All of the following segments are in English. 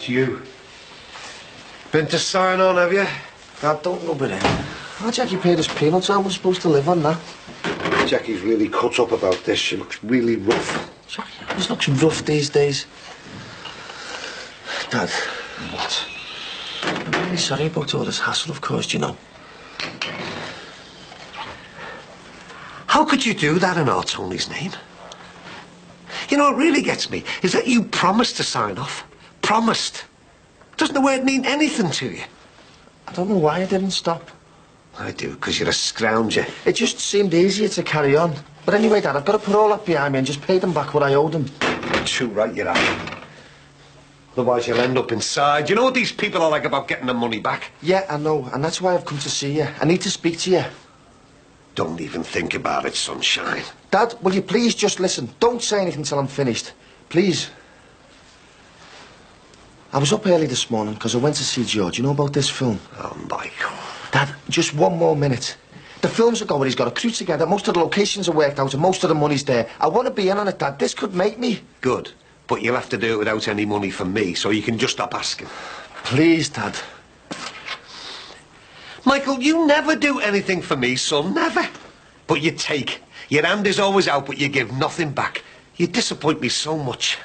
It's you. Been to sign on, have you? Dad, don't rub it in. Oh, Jackie paid us peanuts. How am I supposed to live on that? Jackie's really cut up about this. She looks really rough. Jackie always looks rough these days. Dad. What? I'm really sorry about all this hassle, of course, do you know? How could you do that in our Tony's name? You know, what really gets me is that you promised to sign off. Promised. Doesn't the word mean anything to you? I don't know why I didn't stop. I do, because you're a scrounger. It just seemed easier to carry on. But anyway, Dad, I've got to put all that behind me and just pay them back what I owed them. Too right you are. Otherwise you'll end up inside. You know what these people are like about getting their money back? Yeah, I know, and that's why I've come to see you. I need to speak to you. Don't even think about it, sunshine. Dad, will you please just listen? Don't say anything till I'm finished. Please. I was up early this morning because I went to see George. You know about this film? Oh, Michael. Dad, just one more minute. The films are going, he's got a crew together, most of the locations are worked out and most of the money's there. I want to be in on it, Dad. This could make me. Good. But you'll have to do it without any money from me, so you can just stop asking. Please, Dad. Michael, you never do anything for me, son. Never. But you take. Your hand is always out, but you give nothing back. You disappoint me so much.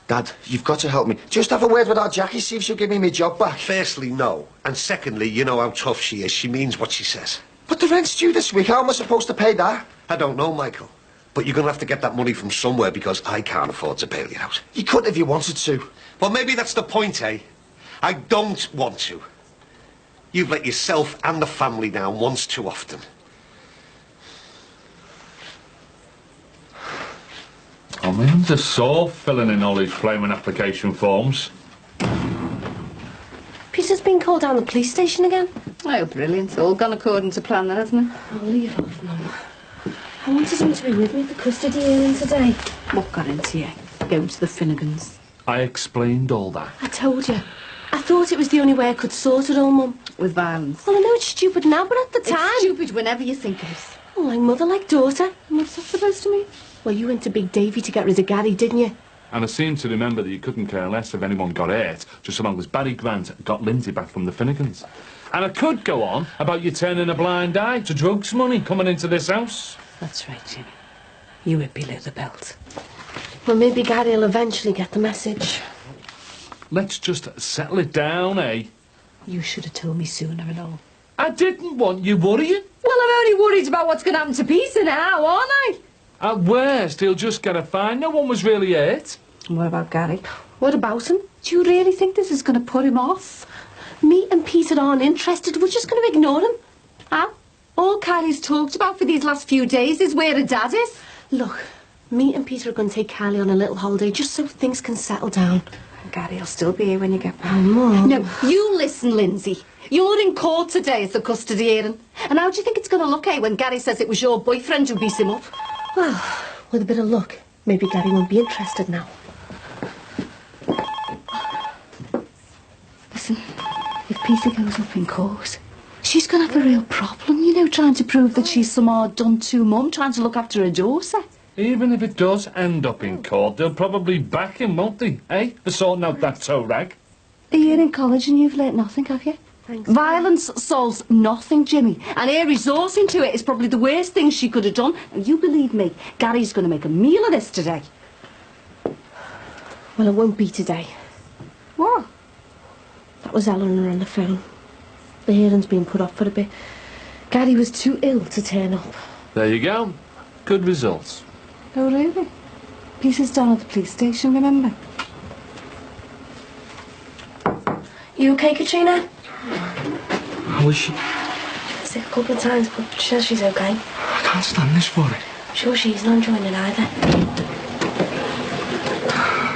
Dad, you've got to help me. Just have a word with our Jackie, see if she'll give me my job back. Firstly, no. And secondly, you know how tough she is. She means what she says. But the rent's due this week. How am I supposed to pay that? I don't know, Michael. But you're going to have to get that money from somewhere because I can't afford to bail you out. You could if you wanted to. Well, maybe that's the point, eh? I don't want to. You've let yourself and the family down once too often. I mean, the saw filling in all these flaming application forms. Peter's been called down to the police station again. Oh, brilliant. All gone according to plan, then, hasn't it? I'll leave off, Mum. I wanted him to be with me at the custody hearing today. What got into you? Going to the Finnegans? I explained all that. I told you. I thought it was the only way I could sort it all, Mum. With violence? Well, I know it's stupid now, but at the time... It's stupid whenever you think it is. Oh, like mother, like daughter. What's that supposed to mean? Well, you went to Big Davy to get rid of Gary, didn't you? And I seem to remember that you couldn't care less if anyone got hurt, just so long as Barry Grant got Lindsay back from the Finnegans. And I could go on about you turning a blind eye to drugs money coming into this house. That's right, Jimmy. You would below the belt. Well, maybe Gary will eventually get the message. Let's just settle it down, eh? You should have told me sooner and all. I didn't want you worrying. Well, I'm only worried about what's going to happen to Peter now, aren't I? At worst, he'll just get a fine. No one was really hurt. And what about Gary? What about him? Do you really think this is going to put him off? Me and Peter aren't interested. We're just going to ignore him. Huh? All Kylie's talked about for these last few days is where her dad is. Look, me and Peter are going to take Kylie on a little holiday just so things can settle down. Gary'll still be here when you get back. Oh, Mum. No, you listen, Lindsay. You're in court today at the custody hearing. And how do you think it's going to look, eh, when Gary says it was your boyfriend who beat him up? Well, with a bit of luck, maybe Gary won't be interested now. Listen, if Peter goes up in court, she's going to have a real problem, you know, trying to prove that she's some hard done-to mum, trying to look after her daughter. Even if it does end up in court, they'll probably back him, won't they, eh? For sorting out that toe rag. A year in college and you've learnt nothing, have you? Thanks. Violence solves nothing, Jimmy. And her resorting to it is probably the worst thing she could have done. And you believe me, Gary's going to make a meal of this today. Well, it won't be today. What? That was Eleanor on the phone. The hearing's been put off for a bit. Gary was too ill to turn up. There you go. Good results. Oh, really? Peter's down at the police station, remember? You okay, Katrina? How is she? Sick a couple of times, but she says she's okay. I can't stand this for it. I'm sure she's not enjoying it either.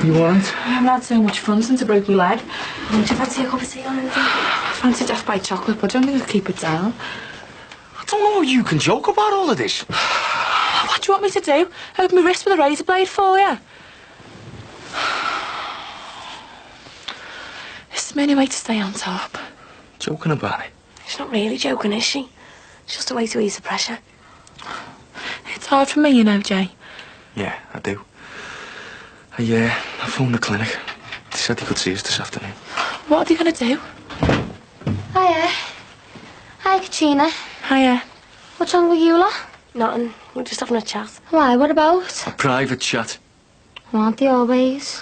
You alright? I haven't had so much fun since I broke my leg. Do you fancy a cup of tea or anything? I fancy death by chocolate, but I don't think I'll keep it down. I don't know how you can joke about all of this. What do you want me to do? Open my wrist with a razor blade for you? This is the only way to stay on top. Joking about it? She's not really joking, is she? It's just a way to ease the pressure. It's hard for me, you know, Jay. Yeah, I do. I phoned the clinic to said he could see us this afternoon. What are you going to do? Hiya. Hi, Katrina. Hiya. What's wrong with you lot? Nothing. We're just having a chat. Why, what about? A private chat. Aren't they always?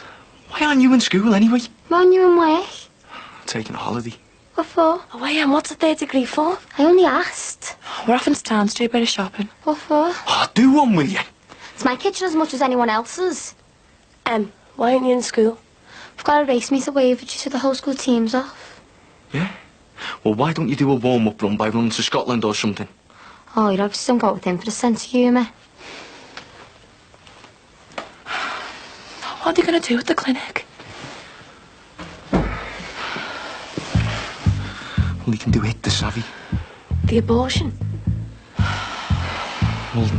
Why aren't you in school anyway? Aren't you in work? Taking a holiday. What for? Oh, I am. What's the third degree for? I only asked. We're off into town to do a bit of shopping. What for? Oh, do one, will you? It's my kitchen as much as anyone else's. Why aren't you in school? I've got a race meet away with you so the whole school team's off. Yeah? Well, why don't you do a warm-up run by running to Scotland or something? Oh, you'd obviously don't go with him for the sense of humour. What are you going to do at the clinic? Well, he can do it, the savvy. The abortion. Well,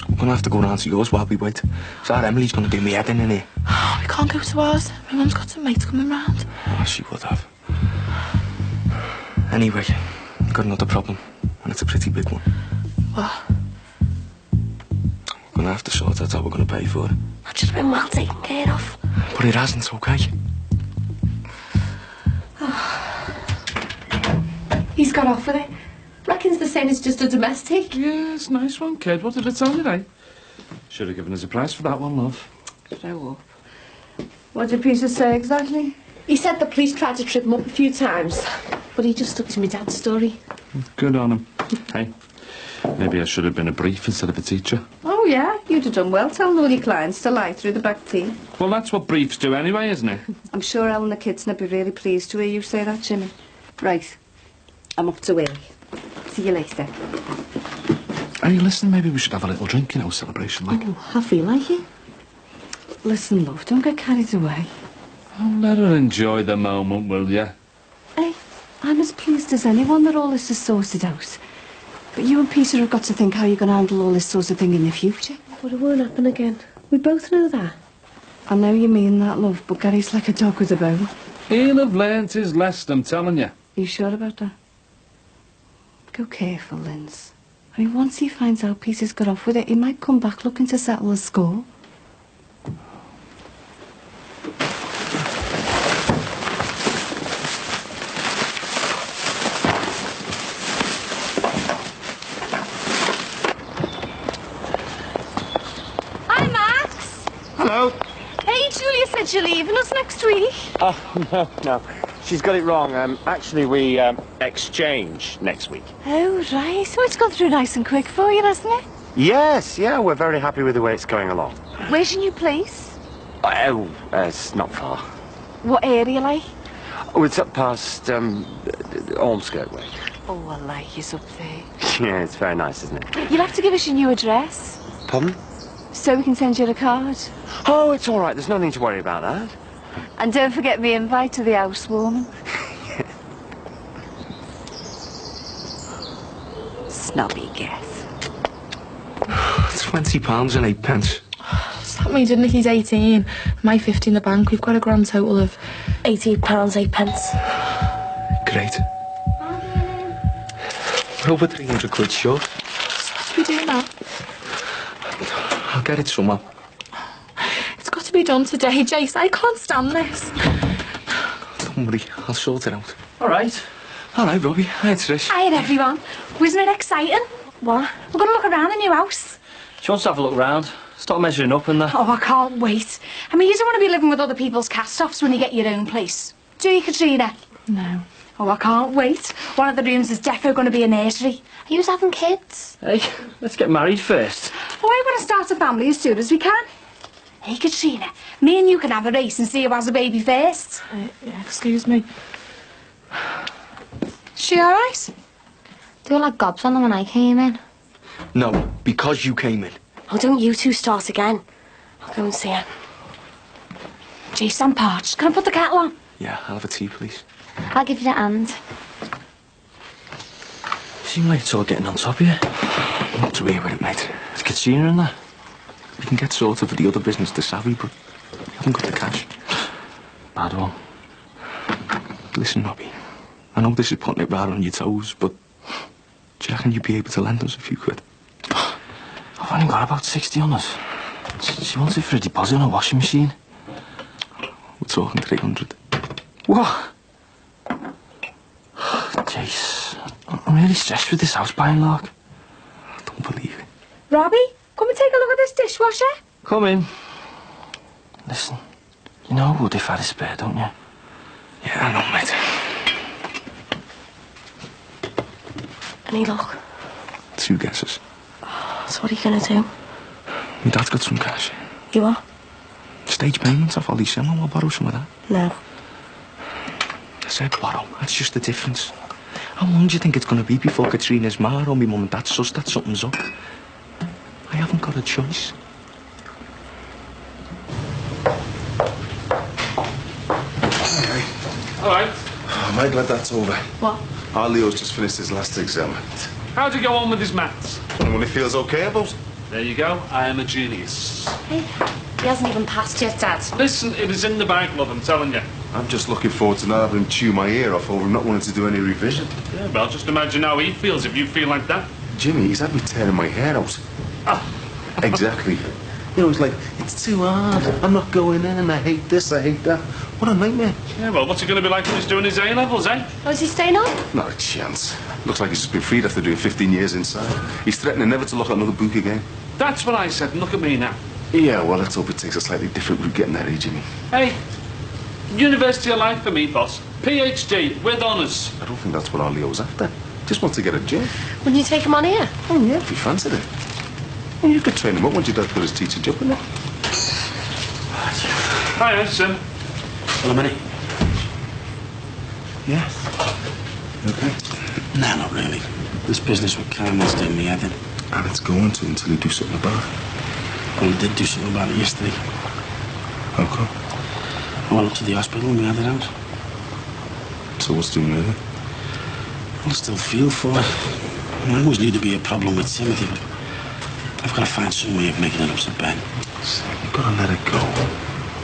we're going to have to go round to yours while we wait. So Emily's going to do me head in here. Oh, we can't go to ours. My mum's got some mates coming round. Oh, she would have. Anyway, I've got another problem. And it's a pretty big one. What? We're going to have to sort out how we're going to pay for it. I've just been well taken care of. But it hasn't, okay? He's got off with it. Reckons the same as just a domestic. Yes, nice one, kid. What did it tell you, eh? Should have given us a price for that one, love. Show up. What did Peter say exactly? He said the police tried to trip him up a few times, but he just stuck to my dad's story. Good on him. Hey, maybe I should have been a brief instead of a teacher. Oh, yeah, you'd have done well telling all your clients to lie through the back teeth. Well, that's what briefs do anyway, isn't it? I'm sure Ellen the kids would be really pleased to hear you say that, Jimmy. Right, I'm off to work. See you later. Hey, listen, maybe we should have a little drink, you know, celebration like. Oh, I feel like it. Listen, love, don't get carried away. Oh, let her enjoy the moment, will you? Hey, I'm as pleased as anyone that all this is sorted out. But you and Peter have got to think how you're going to handle all this sort of thing in the future. But it won't happen again. We both know that. I know you mean that, love, but Gary's like a dog with a bone. He'll have learnt his lesson, I'm telling you. Are you sure about that? Go careful, Linz. I mean, once he finds out Peter's got off with it, he might come back looking to settle the score. Hi, Max. Hello. Hey, Julia said she'll leaving us next week. Oh, no. She's got it wrong. Actually, we exchange next week. Oh, right. So it's gone through nice and quick for you, hasn't it? Yes, yeah, we're very happy with the way it's going along. Where's your new place? Oh, it's not far. What area, like? Oh, it's up past Ormskirk way. Oh, I like you up there. Yeah, it's very nice, isn't it? You'll have to give us your new address, Pardon? so we can send you a card. Oh, it's all right. There's nothing to worry about that. And don't forget the invite to the housewarming. Snobby guess. £20 and 8 pence. That means Nicky's 18, my 50 in the bank. We've got a grand total of £18, 8 pence. Great. We're over 300 quid short. What do we do now? I'll get it somehow. It's got to be done today, Jace. I can't stand this. Don't worry, I'll sort it out. All right. All right, Robbie. Hi, Trish. Hiya, everyone. Wasn't it exciting? What? We're going to look around the new house. She wants to have a look round. Start measuring up and that. Oh, I can't wait. I mean, you don't want to be living with other people's cast-offs when you get your own place. Do you, Katrina? No. Oh, I can't wait. One of the rooms is defo going to be a nursery. Are you having kids? Hey, let's get married first. Oh, I want to start a family as soon as we can. Hey, Katrina, me and you can have a race and see who has a baby first. Excuse me. She all right? They were like gobs on them when I came in. No, because you came in. Oh, don't you two start again. I'll go and see her. Jeez, I'm parched. Can I put the kettle on? Yeah, I'll have a tea, please. I'll give you the hand. Seem like it's all getting on top of you. Not to with it, mate. It's Katrina and that. We can get sorted for the other business to savvy, but we haven't got the cash. Bad one. Listen, Robbie. I know this is putting it right on your toes, but do you reckon you'd be able to lend us a few quid? I've only got about 60 on us. She wants it for a deposit on a washing machine. talking 300. What? Jeez. I'm really stressed with this house buying, Lark. I don't believe it. Robbie, come and take a look at this dishwasher. Come in. Listen, you know I would if I had a spare, don't you? Yeah, I know, mate. Any luck? 2 guesses. So what are you gonna do? My dad's got some cash. You are? Stage payments off Ollie Sim, I'll borrow some of that. No. I said borrow, that's just the difference. How long do you think it's going to be before Katrina's ma or my mum and dad suss that something's up? I haven't got a choice. Hey. All right. I'm very glad that's over. What? Our Leo's just finished his last exam. How'd you go on with his maths? And when he feels okay about it. There you go, I am a genius. Hey, he hasn't even passed yet, Dad. Listen, it is in the bag, love, I'm telling you. I'm just looking forward to not having him chew my ear off over not wanting to do any revision. Yeah, well, just imagine how he feels if you feel like that. Jimmy, he's had me tearing my hair out. Exactly. You know, he's like, it's too hard. I'm not going in. I hate this, I hate that. What a nightmare. Yeah, well, what's it going to be like when he's doing his A-levels, eh? Oh, is he staying on? Not a chance. Looks like he's just been freed after doing 15 years inside. He's threatening never to look at another book again. That's what I said, and look at me now. Yeah, well, let's hope it takes a slightly different route getting there, eh, Jimmy? Hey, university of life for me, boss. PhD, with honours. I don't think that's what our Leo's after. Just wants to get a job. Wouldn't you take him on here? Oh, yeah, if he fancied it. Well, you could train him up once your dad put his teaching job in there. Hiya, Sim. Well, a minute. Yeah. Okay. Nah, not really. This business with Carmel's doing me head in. And it's going to until you do something about it. Well, we did do something about it yesterday. How come? I went up to the hospital and we had it out. So what's doing with it? I still feel for it. I always knew there'd be a problem with Timothy, but I've got to find some way of making it up to Ben. You've got to let it go.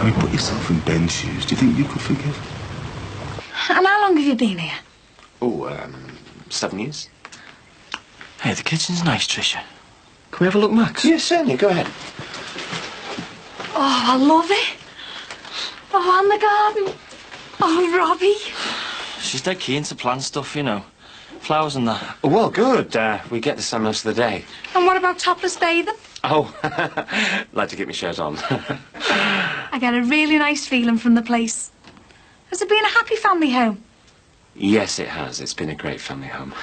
I mean, put yourself in Ben's shoes. Do you think you could forgive? And how long have you been here? Oh, 7 years. Hey, the kitchen's nice, Tricia. Can we have a look, Max? Yes, certainly. Go ahead. Oh, I love it. Oh, and the garden. Oh, Robbie. She's dead keen to plant stuff, you know. Flowers and that. Well, good. We get the sun most of the day. And what about topless bathing? Oh, like to get my shirt on. I get a really nice feeling from the place. Has it been a happy family home? Yes, it has. It's been a great family home.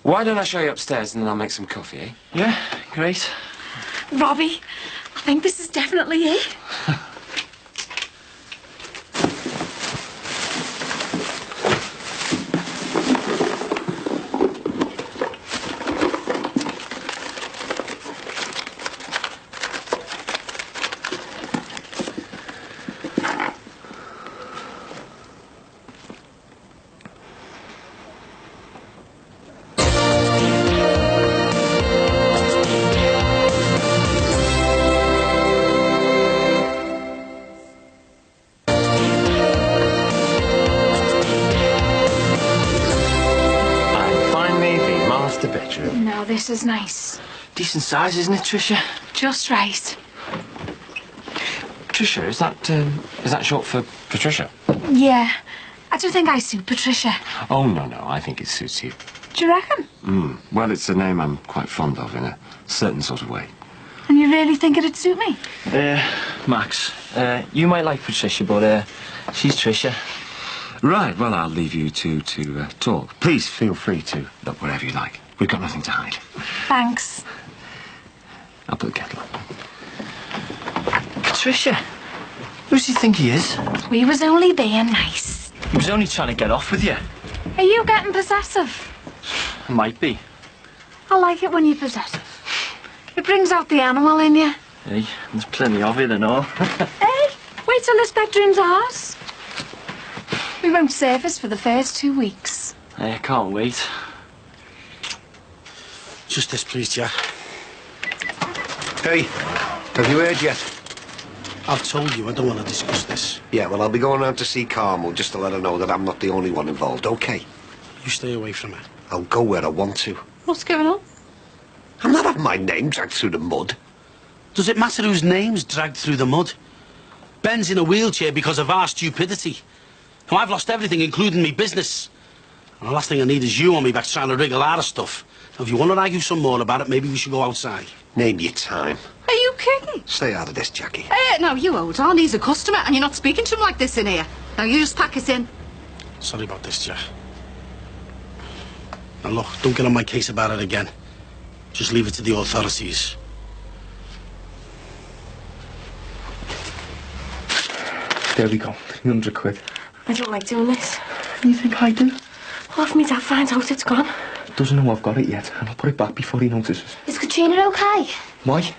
Why don't I show you upstairs and then I'll make some coffee, eh? Yeah, great. Robbie, I think this is definitely it. Now this is nice. Decent size, isn't it, Tricia? Just right. Tricia, is that short for Patricia? Yeah. I do think I suit Patricia. Oh, no, I think it suits you. Do you reckon? Well, it's a name I'm quite fond of in a certain sort of way. And you really think it'd suit me? Max, you might like Patricia, but she's Tricia. Right, well, I'll leave you two to talk. Please feel free to look wherever you like. We've got nothing to hide. Thanks. I'll put the kettle on. Patricia, who does he think he is? We was only being nice. He was only trying to get off with you. Are you getting possessive? Might be. I like it when you're possessive. It brings out the animal in you. Hey, there's plenty of it and all. Hey, wait till this bedroom's ours. We won't surface for the first 2 weeks. Hey, I can't wait. Just this, please, Jack. Hey, have you heard yet? I've told you I don't want to discuss this. Yeah, well, I'll be going round to see Carmel just to let her know that I'm not the only one involved, okay? You stay away from her. I'll go where I want to. What's going on? I'm not having my name dragged through the mud. Does it matter whose name's dragged through the mud? Ben's in a wheelchair because of our stupidity. Now, I've lost everything, including me business. And the last thing I need is you on me back trying to wriggle out of stuff. Now, if you want to argue some more about it, maybe we should go outside. Name your time. Are you kidding? Stay out of this, Jackie. No, you hold on. He's a customer, and you're not speaking to him like this in here. Now, you just pack us in. Sorry about this, Jack. Now, look, don't get on my case about it again. Just leave it to the authorities. There we go, 300 quid. I don't like doing this. You think I do? Well, if my dad finds out it's gone. Doesn't know I've got it yet, and I'll put it back before he notices. Is Katrina okay? Why?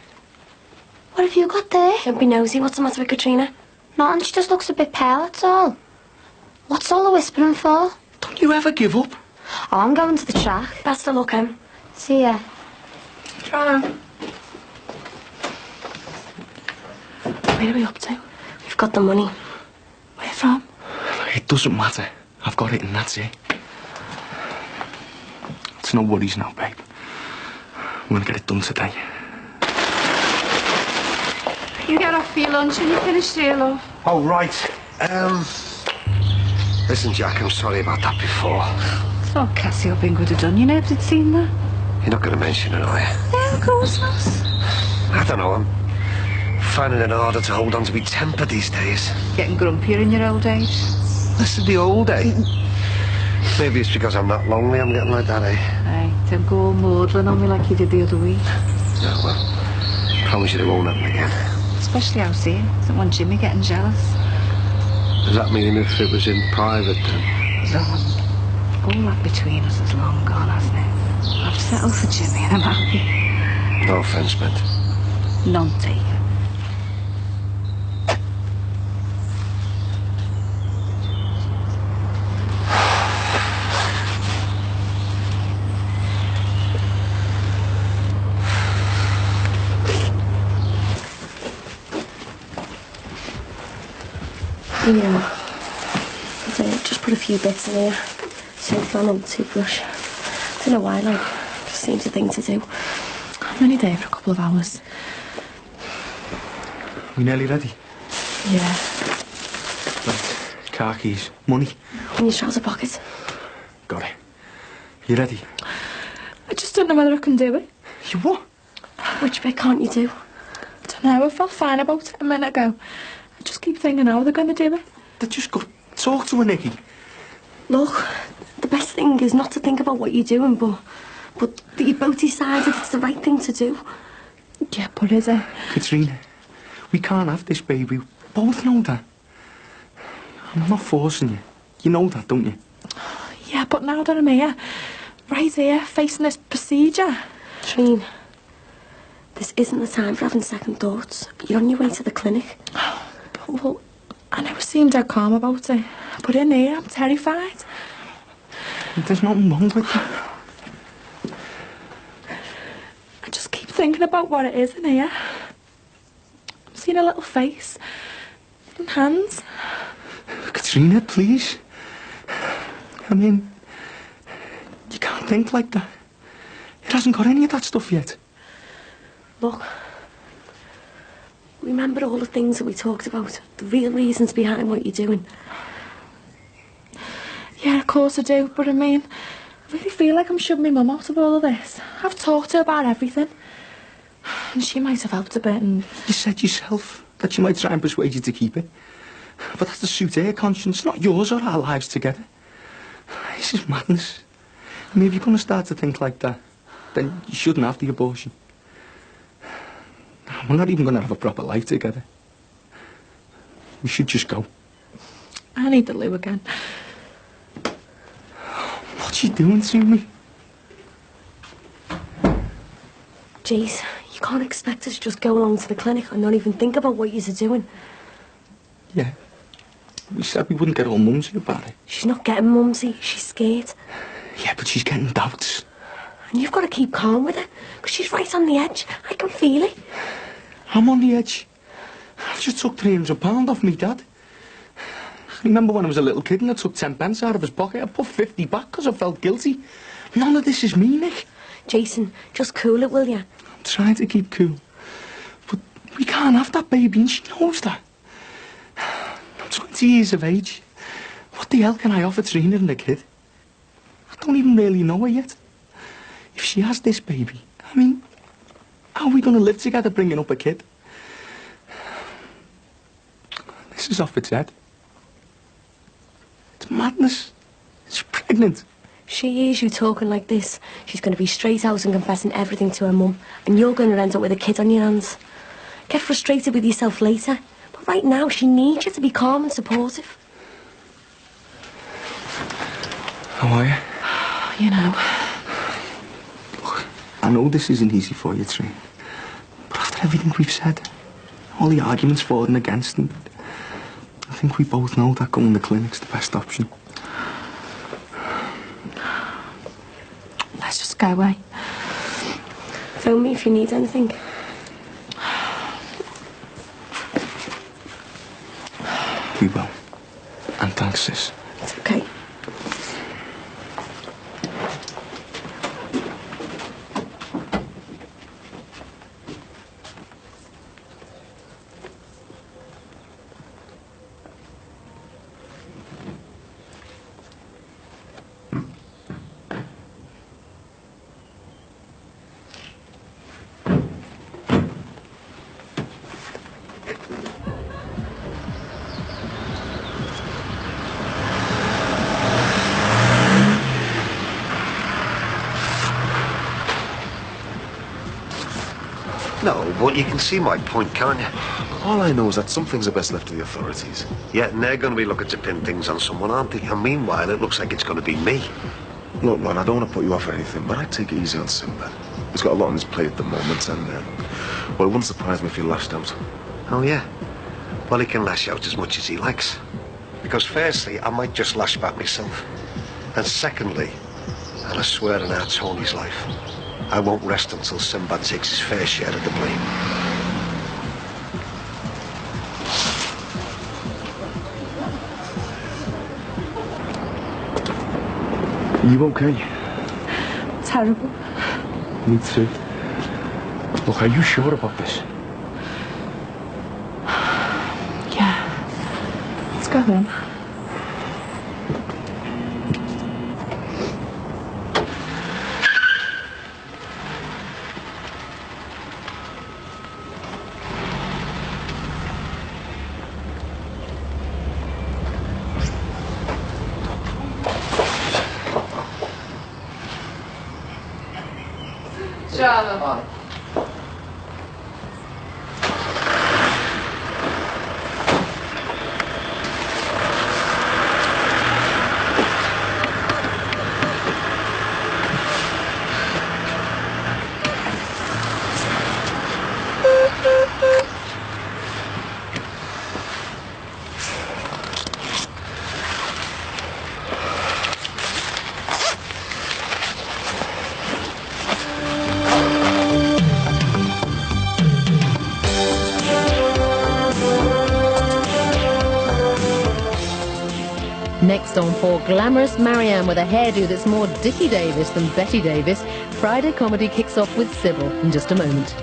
What have you got there? Don't be nosy. What's the matter with Katrina? Nothing, she just looks a bit pale, that's all. What's all the whispering for? Don't you ever give up? Oh, I'm going to the track. Best of luck, Em. See ya. Ciao. Where are we up to? We've got the money. Where from? It doesn't matter. I've got it and that's it. It's no worries now, babe. I'm gonna get it done today. You get off for your lunch and you finish here, love. Oh, right. Listen, Jack, I'm sorry about that before. It's all Cassie up in good have done. You never had seen that. You're not going to mention it, are you? Yeah, of course not. I don't know, I'm finding it harder to hold on to my temper these days. Getting grumpier in your old age. This is the old age. Maybe it's because I'm not lonely I'm getting like that, eh? Hey, don't go all maudlin on me like you did the other week. No, well, promise you it won't happen again. Especially out here. Don't want Jimmy getting jealous. Does that mean if it was in private then? All that between us is long gone, hasn't it? I've settled for Jimmy and I'm happy. No offence meant. None taken. Yeah. Just put a few bits in here. Soap flannel, toothbrush. Don't know why, like, just seems a thing to do. I'm only there for a couple of hours. We nearly ready? Yeah. Right. Car keys. Money. In your trouser pocket. Got it. You ready? I just don't know whether I can do it. You what? Which bit can't you do? I don't know. I felt fine about it a minute ago. I just keep thinking how they're going to do it. They just got to talk to her, Nicky. Look, the best thing is not to think about what you're doing, but that you both decided it's the right thing to do. Yeah, but is it? Katrina, we can't have this baby. We both know that. I'm not forcing you. You know that, don't you? Yeah, but now that I'm here, right here, facing this procedure. Trine, this isn't the time for having second thoughts. You're on your way to the clinic. Well, I never seemed dead calm about it. But in here, I'm terrified. There's nothing wrong with you. I just keep thinking about what it is in here. I'm seeing a little face and hands. Katrina, please. I mean, you can't think like that. It hasn't got any of that stuff yet. Look, remember all the things that we talked about? The real reasons behind what you're doing? Yeah, of course I do, but I mean, I really feel like I'm shoving my mum out of all of this. I've talked to her about everything. And she might have helped a bit and... You said yourself that she might try and persuade you to keep it. But that's to suit her conscience, not yours or our lives together. This is madness. I mean, if you're going to start to think like that, then you shouldn't have the abortion. We're not even going to have a proper life together. We should just go. I need the loo again. What's she doing to me? Jeez, you can't expect us to just go along to the clinic and not even think about what you're doing. Yeah. We said we wouldn't get all mumsy about it. She's not getting mumsy, she's scared. Yeah, but she's getting doubts. And you've got to keep calm with her, because she's right on the edge. I can feel it. I'm on the edge. I've just took £300 off me dad. Remember when I was a little kid and I took 10 pence out of his pocket? I put 50 back because I felt guilty. None of this is me, Nick. Jason, just cool it, will you? I'm trying to keep cool. But we can't have that baby and she knows that. 20 years of age. What the hell can I offer Trina and the kid? I don't even really know her yet. If she has this baby, I mean, how are we going to live together bringing up a kid? This is off its head. It's madness. She's pregnant. She hears you talking like this, she's going to be straight out and confessing everything to her mum, and you're going to end up with a kid on your hands. Get frustrated with yourself later, but right now she needs you to be calm and supportive. How are you? You know. Look, I know this isn't easy for you, Trina, but after everything we've said, all the arguments for and against, and I think we both know that going to the clinic's the best option. Let's just go away. Phone me if you need anything. We will. And thanks, sis. It's okay. No, but you can see my point, can't you? All I know is that some things are best left to the authorities. Yeah, and they're going to be looking to pin things on someone, aren't they? And meanwhile, it looks like it's going to be me. Look, Ron, I don't want to put you off or anything, but I'd take it easy on Sinbad. He's got a lot on his plate at the moment, and, well, it wouldn't surprise me if he lashed out. Oh, yeah? Well, he can lash out as much as he likes. Because firstly, I might just lash back myself. And secondly, and I swear on our Tony's life, I won't rest until Sinbad takes his fair share of the blame. Are you okay? Terrible. Me too. Look, are you sure about this? Yeah. Let's go then. Ciao. Next on For Glamorous Marianne with a hairdo that's more Dickie Davis than Betty Davis, Friday comedy kicks off with Sybil in just a moment.